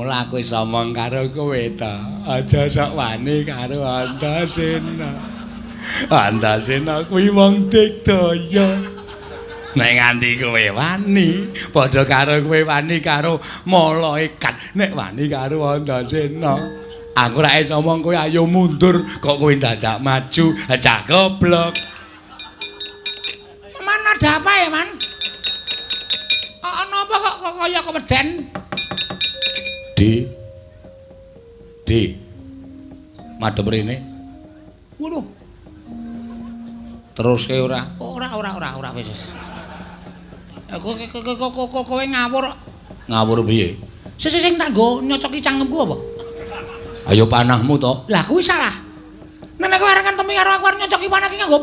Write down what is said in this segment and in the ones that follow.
mula aku wis omong karo kowe to. Aja sok wani karo Antasena. Antasena kuwi wong digdaya. Nek nganti kowe wani, padha karo kowe wani karo malaikat. Nek wani karo Antasena, aku ra iso omong kowe ayo mundur, kok kowe dadak maju, cah goblok. Man ada apa ya, Man? Ana apa kok kaya keweden? Di. Madhep rene. Ngono. Teruske ora? Ora wis. Kowe ngawur. Ngawur piye? Sing tak nggo nyocoki cangkemku apa? Ayo panahmu to. Lah kuwi salah. Nek kowe arep ngentemi karo aku arep nyocoki panah ki nggo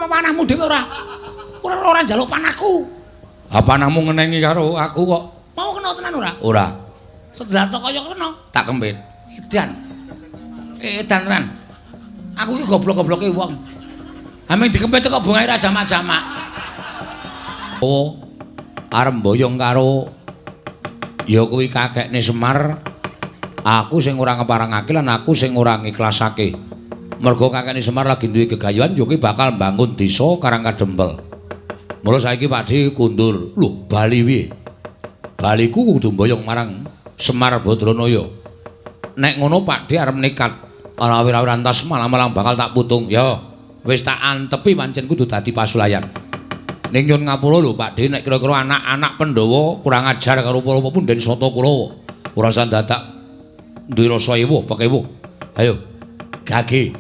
panahmu dhewe ora. Ora njaluk panahku. Ha panahmu ngenengi karo aku kok. Mau kena tenan ora? Ora. Sedrata kaya kena. Tak kempit. Edan tenan. Aku ki goblok-gobloke wong. Ameng dikempit kok bungae ra jamak-jamak. Oh, arep mboyong karo ya kuwi kakekne Semar. Aku sing ora ngeparangake lan aku sing ora ngiklasake. Mergo kakekne Semar lagi duwe gegayuhan yo kuwi bakal mbangun desa Karangkadempel. Mula saiki Pakde kundur. Lho, bali piye? Baliku kudu mboyong marang Semar Badranaya. Nek ngono Pakde arep nekat awir-awir antas malam-malam bakal tak putung. Ya, wis tak antepi pancen kudu dadi pasulayan. Ning nyun ngapura lho Pakde nek kira-kira anak-anak Pandhawa kurang ajar karo para pepunden Sata Kurawa. Ora usah dadak duwe rasa ewuh, pekewuh. Ayo, gage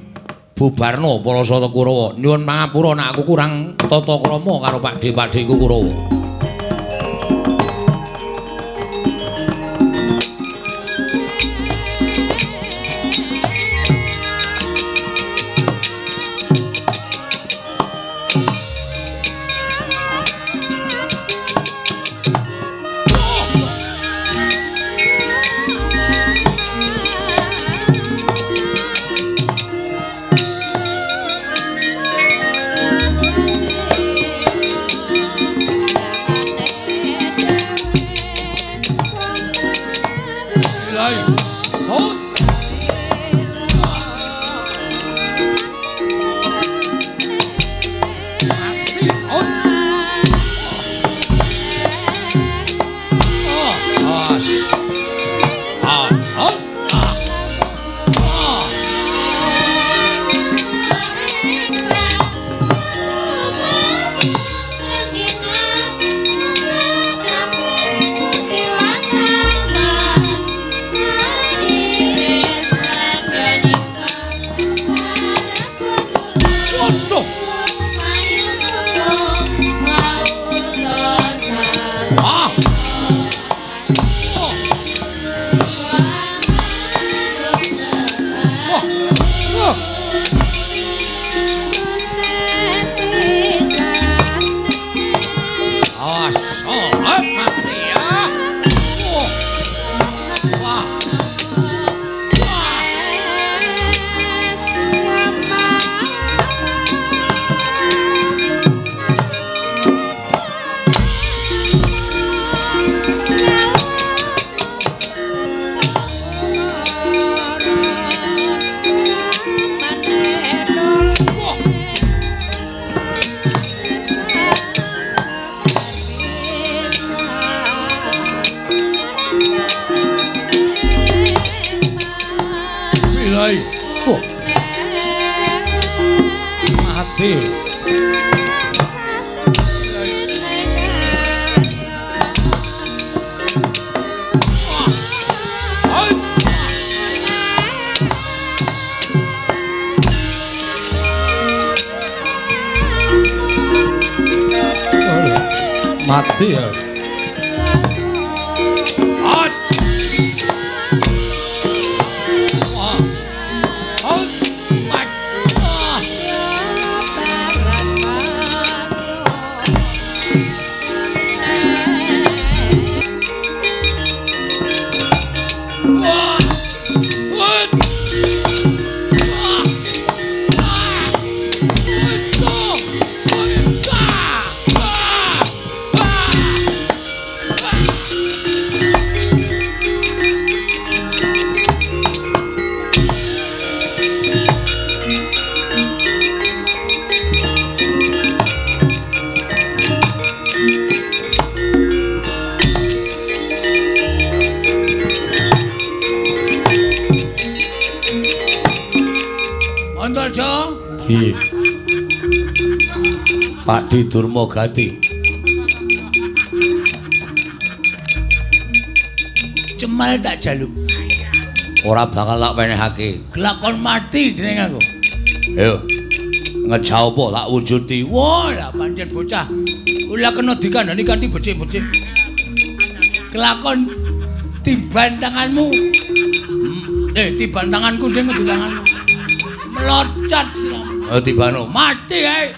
bubarno para Sata Kurawa. Nyuwun pangapura nek aku kurang tata krama karo Pakde-pakdeku Kurawa. Mati ya. Iya. Pak Di Durmagati. Cemal tak jaluk. Ora bakal tak wenehake. Kelakon mati dening aku. Ayo. Ngejauh apa tak wujudi. Wah, lah pancen bocah. Ula kena dikandani kanthi becik-becik. Kelakon tiban tanganmu. Tiban tanganku ding di tanganmu. Melocot siramu. Oh, tibano. Mati ae.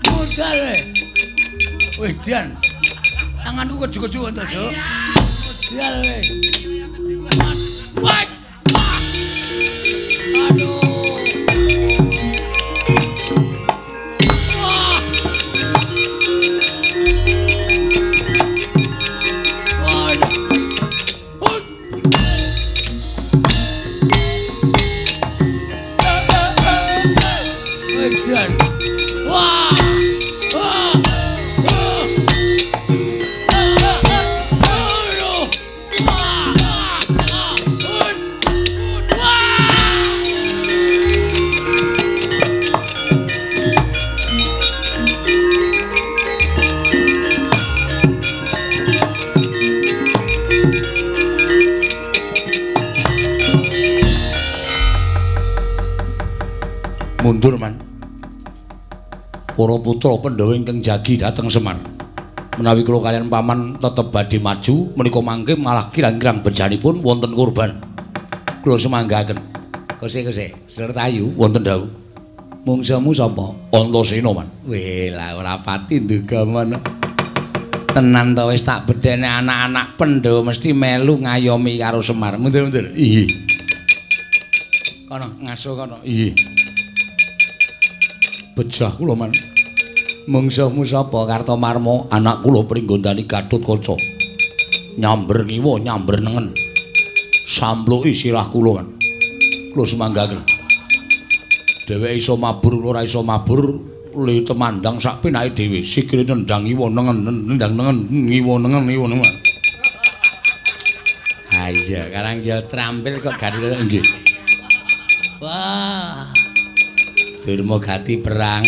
Modal ae. Wedan. Tanganku keju-keju ento, Jo. Modal ae. Wah. Aduh. Mundur man. Para putra Pandhawa ingkang jagi dhateng Semar. Menawi kula kaliyan paman tetep badhe maju, menika mangke malah kirang-kirang bejanipun wonten kurban. Kula semanggaken. Kose-kose, Sertayu wonten dawuh. Mungsamu sapa? Antasena man. Weh, lah ora pati nduga men. Tenan to wis tak bedhene anak-anak Pandhawa mesti melu ngayomi karo Semar. Mundur-mundur. Iya. Kono ngaso kono. Iya. Bejah kula man. Mungsuhmu sapa Kartomarma? Anak kula Pringgondani Gatotkaca. Nyamber ngiwa, nyamber nengen. Sampluki sirah kula man. Kula semanggaken. Dheweke iso mabur, ora iso mabur, le temandang sak penake dhewe. Sikile nendang ngiwa nengen, nendang nengen, ngiwa nengen, ngiwa nengen. Ha iya, karang ya trampil kok gadhe nggih. Wah. Durmagati perang.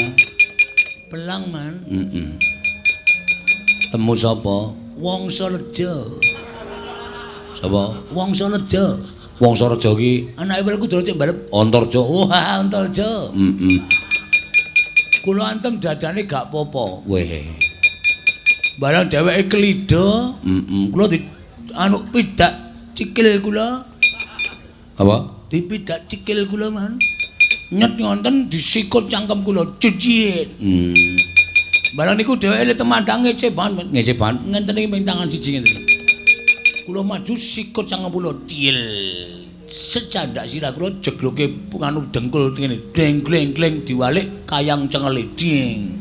Pelang man. Temu sapa? Wangsareja. Sapa? Wangsareja. Wangsareja ki anake welku dol cek mbalep Antarja. Wah, Antarja. Kula antem dadane gak apa-apa. Weh. Barang dheweke klidha, kula di anu pidak cikil kula. Apa? Dipidak cikil kula man. Nyet ngonten disikut cangkem kula jujit. Barang niku dheweke le temandang ngece ban ngenten iki ming tangan siji ngenten. Kula maju sikut cangkem kula diel. Secandak sirah kula jegloke anu dengkul ngene deng-gleng-gleng diwalik kayang cengele ding.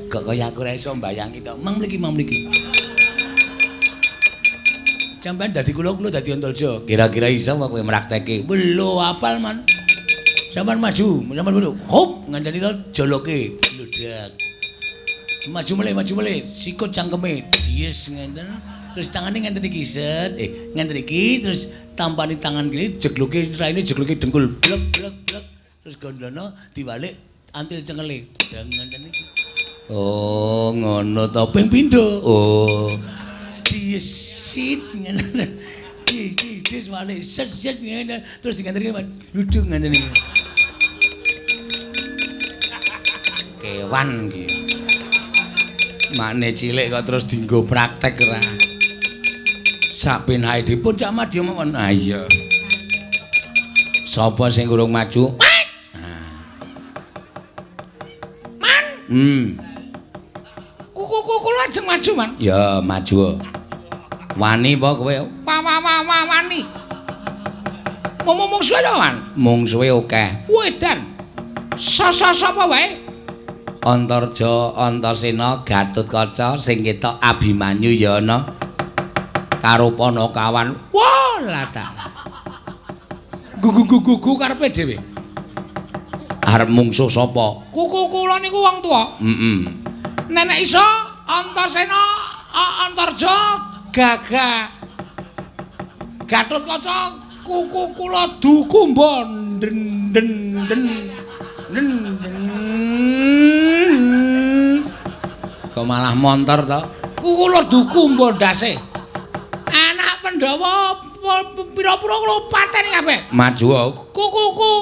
Kok kaya aku ora iso mbayangi to. Mang mriki. Sampeyan dadi kula dadi Antarja. Kira-kira iso apa kowe mraktekke? Lho apal man. Sampeyan maju, hop ngandani to joloke bludak. Maju meleh, sikut cangkeme dies ngenten. Terus tangane ngenten iki set, ngenten iki terus tampani tangan kene jegloke raine jegloke dengkul blek. Terus gondono diwalik antil cengele. Ngenten iki. Oh, ngono to ping pindho. Oh. Diesit ngenten. Dis wale set ngenten terus diganteni ludung ngenten iki. Kewan iki. Makne cilik kok terus dienggo praktek ora. Sak penake dipun cak madya mawon. Ah iya. Sapa sing urung maju? Man. Kuku kula ajeng maju, Man. Ya, maju. Wani apa kowe? Wani. Mung suwe to, Man? Mung suwe akeh. Wedan. Sapa wae? Antarja, Antasena, Gatotkaca sing ketok Abimanyu ya ana. Karo Panakawan. Wah, lata. Gugu karepe dhewe. Arep mungsuh sapa? Kuku kula niku wong tuwa. Nenek iso Antasena, Antarja, Gatotkaca, kuku kula dukumba den Kok malah montor to? Kula duku mbondase. Anak Pandhawa pira-pira kula pateni kabeh. Maju kuku.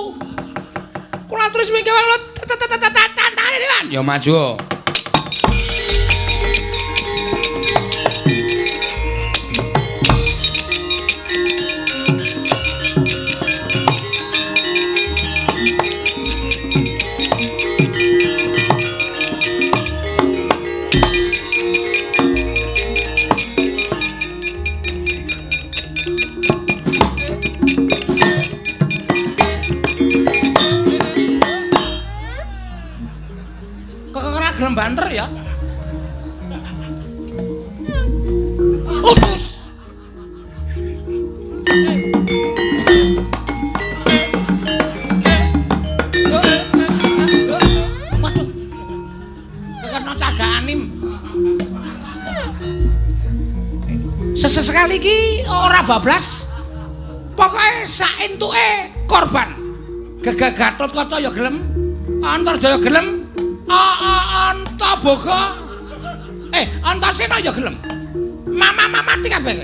Kula terus mingke wae tantangane Dewan. Ya maju. Gelem banter ya. Utus. Waduh. Kekena caganim. Sesekali iki ora bablas. Pokoke sak entuke korban. Gegah Gatotkaca ya gelem, Antarjaya gelem. Antaboga Antasena ya gelem. Mama mati kabeh.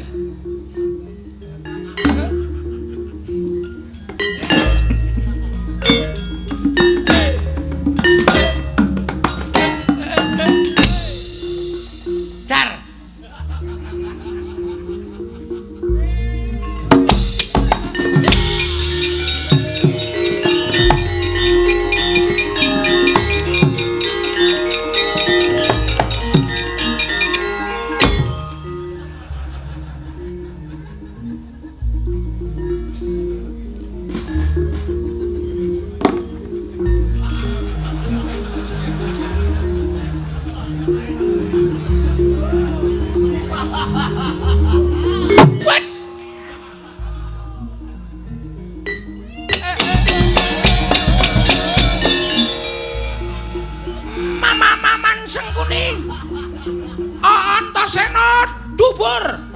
Dar.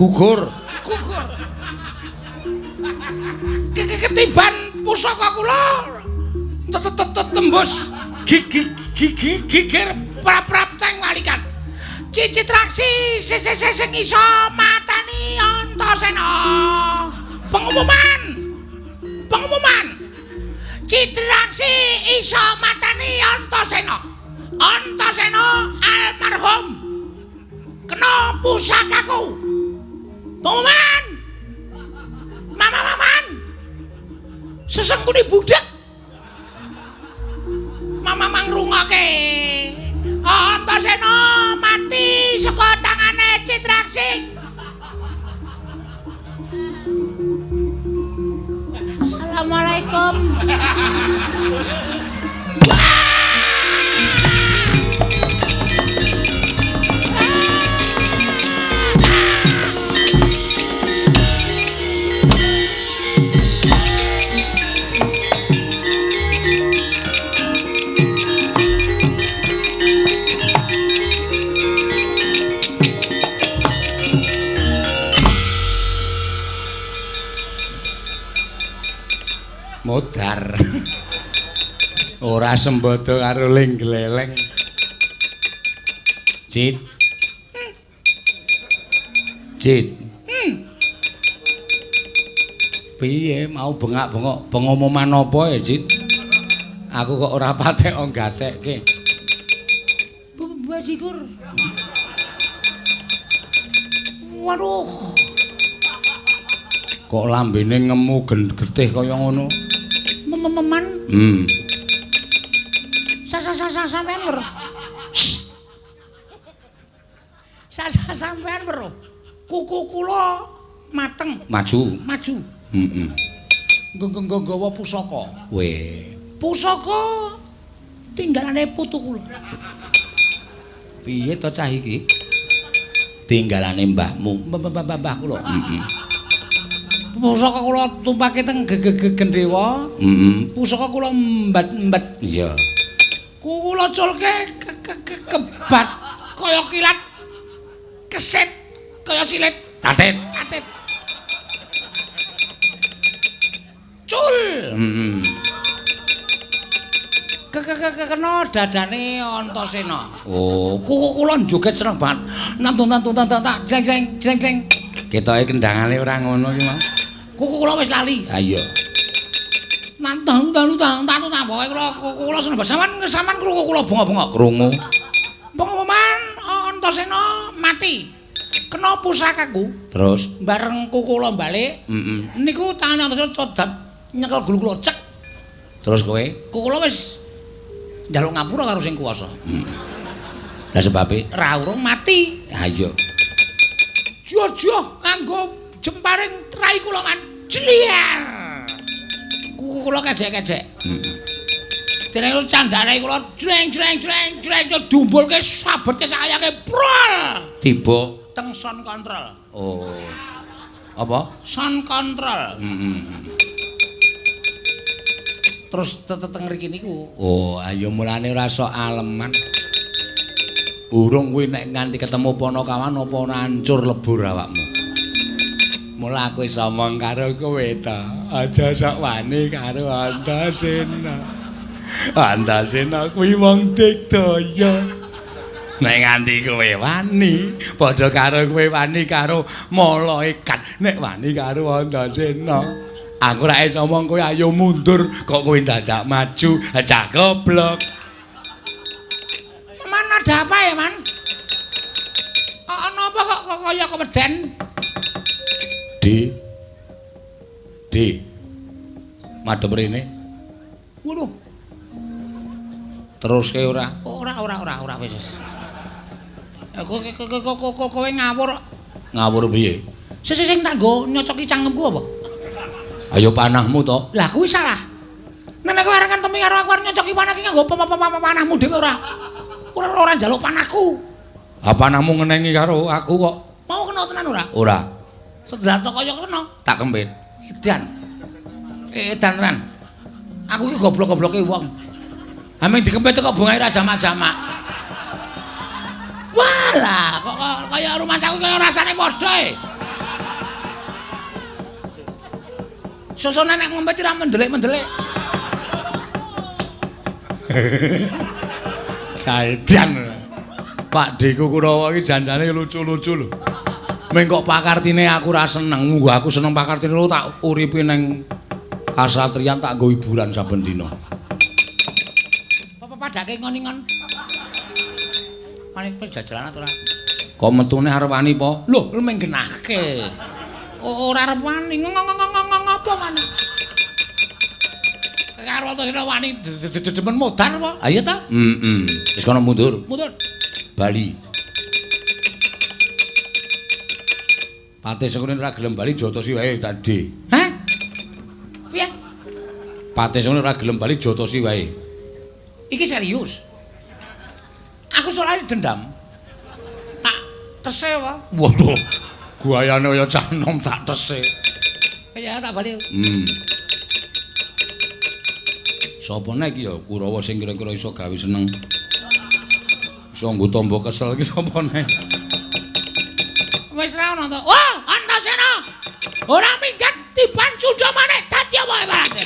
Gugur. Ketiban pusaka kula tembus gigir prap-prap teng walikan. Cicitraksi sing iso mateni Antasena. Pengumuman. Citraksi iso mateni Antasena. Antasena almarhum. Kena pusakaku. Pengumuman. Mama-maman. Sesengkuni budak. Mama mangrungake. Antasena mati saka tangane Citraksi. Assalamualaikum. Modar. Ora sembodo karo ling gleleng. Cit. Piye mau bengak-bengok pengumuman apa ya, Cit? Aku kok ora patek nggatekke. Basikur. Waduh. Kok lambene ngemu getih kaya ngono? Meman. Sampean weruh. Sampean weruh. Kuku kula mateng. Maju. Heeh. Nggawa pusaka. Weh. Pusaka tinggalane putu kula. Piye to cah iki? Tinggalane mbahmu. Mbah kula. Heeh. Pusaka kula tumpake teng Gendhewa. Pusaka kula mbet-mbet. Iya. Kula culke kebat kaya kilat. Kesit kaya silit. Tatit. Cul. kena dadane Antasena. Oh, kula joget seneng banget. Nantun jeng. Ketoke kendangane ora ngono ki, Mas. Kula wis lali. Ha iya. Nantun pokoke kula seneng banget. Sampeyan krungu kula bunga-bunga. Krungu. Pengumuman Antasena mati. Kena pusakaku. Terus bareng kula balik. Niku tangane Antasena codat nyekel gulu kula cek. Terus kowe? Kula wis njaluk ngapura karo sing kuwasa. Lah sebabe ra urung mati. Ha iya. Jojo nganggo jemparing trai kula man. Jliar. Kula kejek-kejek. Dene candhane kula jreng dumbulke sabetke sakayake prol. Tiba teng sound control. Oh. Apa? Sound control. Terus teteng mriki niku. Oh, ayo mulane ora sok aleman. Burung kuwi nek nganti ketemu Panakawan apa ora hancur lebur awakmu. Mula aku iso omong karo kowe ta. Aja sok wani karo Antasena. Antasena kuwi wong digdaya. Nek nganti kowe wani, padha karo kowe wani karo malaikat. Nek wani karo Antasena, aku ra iso omong kowe ayo mundur, kok kowe dadak maju, cah goblok. Man ada apa ya, Man? Ana apa kok kaya keweden? Di. Madhep rene. Waduh. Terus ke ora? Ora wis. Kowe ngawur. Ngawur piye? Sing tak nggo nyocoki cangkemku apa? Ayo panahmu to. Lah kuwi salah. Nek kowe arep ngentemi karo aku arep nyocoki panah ki nggo panahmu dhewe ora. Ora njaluk panahku. Ha panahmu ngenengi karo aku kok. Mau kena tenan ora? Ora. Sedrata kaya kena. Tak kempit. Edan ran. Aku ki goblok-gobloke wong. Ameng dikempet kok bungae ra jamak-jamak. Walah, kok kaya rumah saku kaya rasane padha e. Susune nek ngempet ra mendelik-mendelik. Saedan. Pak Deku Kurawa iki janjane lucu-lucu lho. Meng kok pakartine aku ra seneng, munggo aku seneng pakartine lho tak uripi ning kasatriyan tak nggo hiburan saben dina. Apa padake ngoningon? Paling jajalan ora. Kok metune arep wani po? Lho, meng genahke. Ora arep wani, ngopo maneh. Karo Antasena wani demen modar apa? Ha iya ta? Wis kono mundur. Mundur. Bali. Patih Sengkuni ora gelem bali jotosi wae tadi. Hah? Piye? Patih Sengkuni ora gelem bali jotosi wae. Iki serius. Aku soalnya dendam. Tak tese wae. Waduh. Guayane kaya cah nom tak tese. Ya tak bali. Sapa nek iki ya Kurawa sing kira-kira iso gawe seneng. Iso nggo tombo kesel iki sapa nek? Wis ra ono to. Wah, Antasena. Ora minggat dibancu maneh dadi apa ibarate?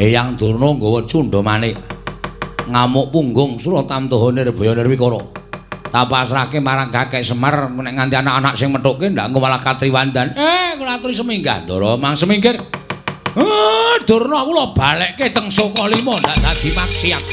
Eyang Durna nggawa cundha manik ngamuk punggung Suratamtaha Nirbaya Nirwikara tak pasrahke marang Kakek Semar nek nganti anak-anak sing methuke ndak engko malah katriwandan kula aturi seminggah Ndara mang semingkir Durna kula balekke teng Sokalima ndak dadi maksiat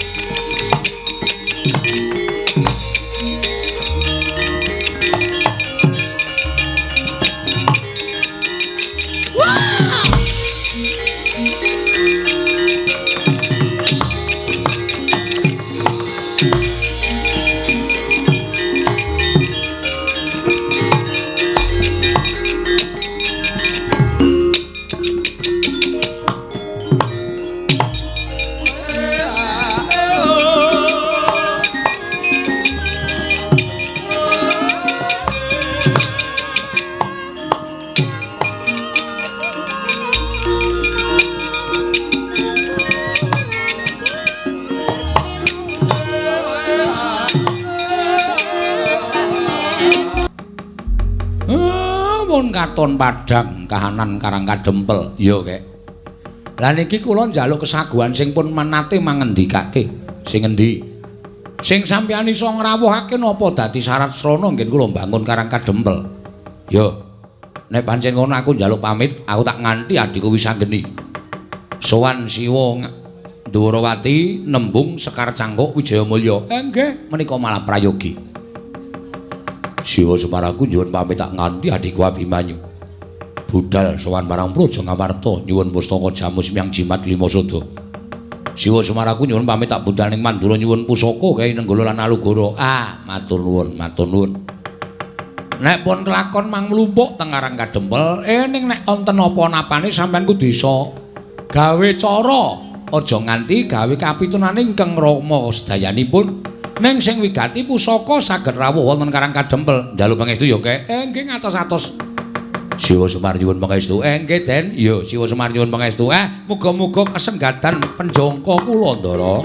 Katon Padang kahanan Karang Kadempel. Ya, Kek. Lah niki kula njaluk kesaguhan sing pun menate mangendikake. Sing endi? Sing sampeyan iso ngrawuhake napa dadi syarat srana nggih kula mbangun Karang Kadempel. Ya. Nek pancen ngono aku njaluk pamit, aku tak nganti adhiku wis anggeni. Sowan Siwa Ndhurawati nembung Sekar Cangkuk Wijayamulya. Nggih, menika malah prayogi. Siwa Semaraku nyuwun pamit tak nganti adhiku Abimanyu. Budal sowan marang Praja Ngamarta nyuwun pustaka jamu Semyang Jimat Lima Sada. Siwa Semaraku nyuwun pamit tak budal ning Mandura nyuwun pusaka Kyai Nenggala lan Alugara. Matur nuwun, matur nuwun. Nek pun kelakon mang mlumpuk teng Karang Kadempel, ning nek wonten apa-napane sampean kudu iso gawe cara, aja nganti gawe kapitunane ingkang rama sedayanipun. Ning sing wigati pusaka saged rawuh wonten Karang Kadempel. Dalu pangestu ya, Kek. Nggih ngatos-atos. Siwa Semar nyuwun pangestu. Nggih, Den. Ya, Siwa Semar nyuwun pangestu. Muga-muga kesenggadan penjangka kula, Ndara.